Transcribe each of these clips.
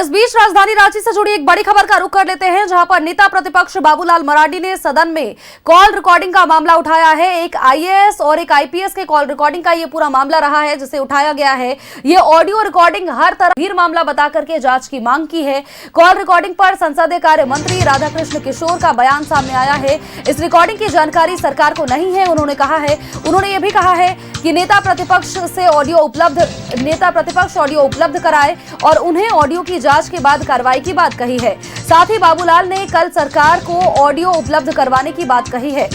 इस बीच राजधानी रांची से जुड़ी एक बड़ी खबर का रुख कर लेते हैं, जहां पर नेता प्रतिपक्ष बाबूलाल मरांडी ने सदन में कॉल रिकॉर्डिंग का मामला उठाया है। एक आईएएस और एक आईपीएस के कॉल रिकॉर्डिंग का ये पूरा मामला रहा है जिसे उठाया गया है। ये ऑडियो रिकॉर्डिंग हर तरह गंभीर मामला बता करके जांच की मांग की है। कॉल रिकॉर्डिंग पर संसदीय कार्य मंत्री राधाकृष्ण किशोर का बयान सामने आया है। इस रिकॉर्डिंग की जानकारी सरकार को नहीं है, उन्होंने ये भी कहा है कि नेता प्रतिपक्ष ऑडियो उपलब्ध कराए और उन्हें ऑडियो की जांच के बाद कार्रवाई की बात कही है। साथ ही बाबूलाल ने कल सरकार को ऑडियो उपलब्ध करवाने की बात कही है।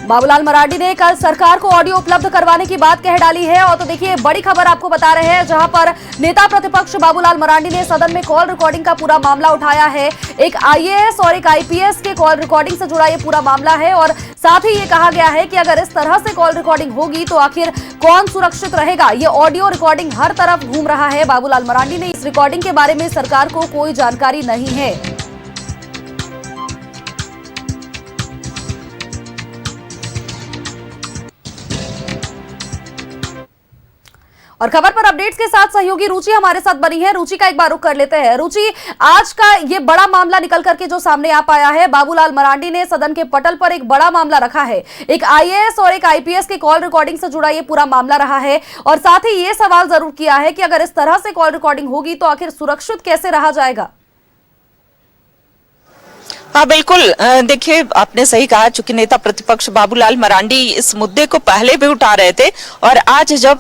बाबूलाल मरांडी ने कल सरकार को ऑडियो उपलब्ध करवाने की बात कह डाली है। और तो देखिए बड़ी खबर आपको बता रहे हैं, जहां पर नेता प्रतिपक्ष बाबूलाल मरांडी ने सदन में कॉल रिकॉर्डिंग का पूरा मामला उठाया है। एक आईएएस और एक आईपीएस के कॉल रिकॉर्डिंग से जुड़ा ये पूरा मामला है और साथ ही ये कहा गया है कि अगर इस तरह से कॉल रिकॉर्डिंग होगी तो आखिर कौन सुरक्षित रहेगा। ये ऑडियो रिकॉर्डिंग हर तरफ घूम रहा है। बाबूलाल मरांडी ने इस रिकॉर्डिंग के बारे में सरकार को कोई जानकारी नहीं है। और खबर पर अपडेट्स के साथ सहयोगी रुचि हमारे साथ बनी है। रुचि का एक बार रुख कर लेते हैं। रुचि, आज का ये बड़ा मामला निकल करके जो सामने आ पाया है, बाबूलाल मरांडी ने सदन के पटल पर एक बड़ा मामला रखा है। एक आईएएस और एक आईपीएस के कॉल रिकॉर्डिंग से जुड़ा ये पूरा मामला रहा है और साथ ही ये सवाल जरूर किया है कि अगर इस तरह से कॉल रिकॉर्डिंग होगी तो आखिर सुरक्षित कैसे रहा जाएगा। हाँ बिल्कुल, देखिए आपने सही कहा, चूंकि नेता प्रतिपक्ष बाबूलाल मरांडी इस मुद्दे को पहले भी उठा रहे थे और आज जब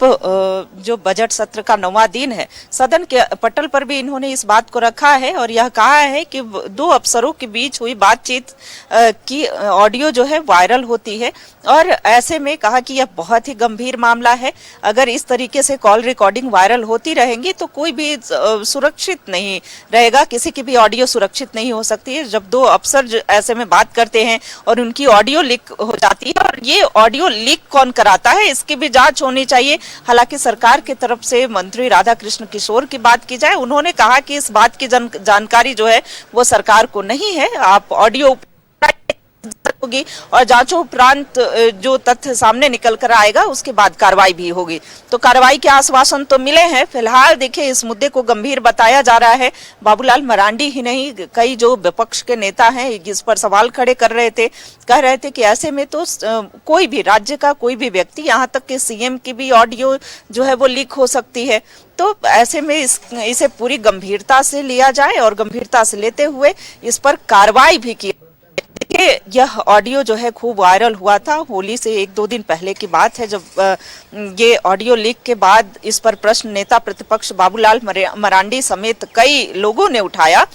जो बजट सत्र का 9वां दिन है, सदन के पटल पर भी इन्होंने इस बात को रखा है और यह कहा है कि दो अफसरों के बीच हुई बातचीत की ऑडियो जो है वायरल होती है और ऐसे में कहा कि यह बहुत ही गंभीर मामला है। अगर इस तरीके से कॉल रिकॉर्डिंग वायरल होती रहेंगी तो कोई भी सुरक्षित नहीं रहेगा, किसी की भी ऑडियो सुरक्षित नहीं हो सकती है। जब दो अफसर ऐसे में बात करते हैं और उनकी ऑडियो लीक हो जाती है, और ये ऑडियो लीक कौन कराता है इसकी भी जांच होनी चाहिए। हालांकि सरकार की तरफ से मंत्री राधाकृष्ण किशोर की बात की जाए, उन्होंने कहा कि इस बात की जानकारी जो है वो सरकार को नहीं है। आप ऑडियो होगी और जांचों उपरांत जो तथ्य सामने निकल कर आएगा उसके बाद कार्रवाई भी होगी। तो कार्रवाई के आश्वासन तो मिले हैं। फिलहाल देखिए इस मुद्दे को गंभीर बताया जा रहा है। बाबूलाल मरांडी ही नहीं, कई जो विपक्ष के नेता हैं इस पर सवाल खड़े कर रहे थे, कह रहे थे कि ऐसे में तो कोई भी राज्य का कोई भी व्यक्ति, यहाँ तक कि सीएम की भी ऑडियो जो है वो लीक हो सकती है। तो ऐसे में इसे पूरी गंभीरता से लिया जाए और गंभीरता से लेते हुए इस पर कार्रवाई भी की। यह ऑडियो जो है खूब वायरल हुआ था, होली से 1-2 दिन पहले की बात है, जब ये ऑडियो लीक के बाद इस पर प्रश्न नेता प्रतिपक्ष बाबूलाल मरांडी समेत कई लोगों ने उठाया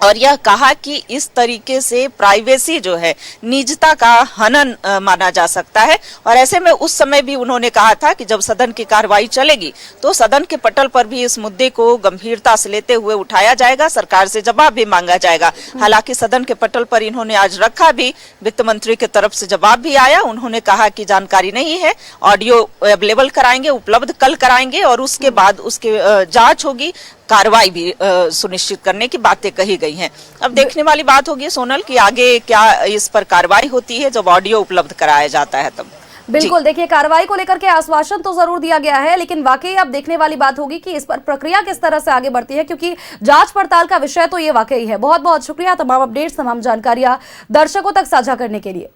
और यह कहा कि इस तरीके से प्राइवेसी जो है, निजता का हनन माना जा सकता है। और ऐसे में उस समय भी उन्होंने कहा था कि जब सदन की कार्रवाई चलेगी तो सदन के पटल पर भी इस मुद्दे को गंभीरता से लेते हुए उठाया जाएगा, सरकार से जवाब भी मांगा जाएगा। हालांकि सदन के पटल पर इन्होंने आज रखा भी, वित्त मंत्री की तरफ से जवाब भी आया। उन्होंने कहा कि जानकारी नहीं है, ऑडियो अवेलेबल कराएंगे, उपलब्ध कल कराएंगे और उसके बाद उसकी जांच होगी, कार्रवाई भी सुनिश्चित करने की बातें कही गई हैं। अब देखने वाली बात होगी सोनल कि आगे क्या इस पर कार्रवाई होती है जब ऑडियो उपलब्ध कराया जाता है तब। बिल्कुल, देखिए कार्रवाई को लेकर के आश्वासन तो जरूर दिया गया है, लेकिन वाकई अब देखने वाली बात होगी कि इस पर प्रक्रिया किस तरह से आगे बढ़ती है, क्योंकि जांच पड़ताल का विषय तो ये वाकई है। बहुत बहुत शुक्रिया तमाम अपडेट्स, तमाम जानकारियां दर्शकों तक साझा करने के लिए।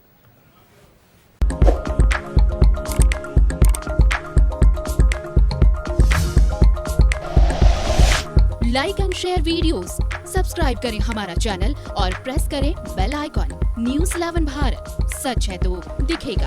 Like and share videos, subscribe करें हमारा चैनल और प्रेस करें बेल आइकॉन। न्यूज़ 11 भारत, सच है तो दिखेगा।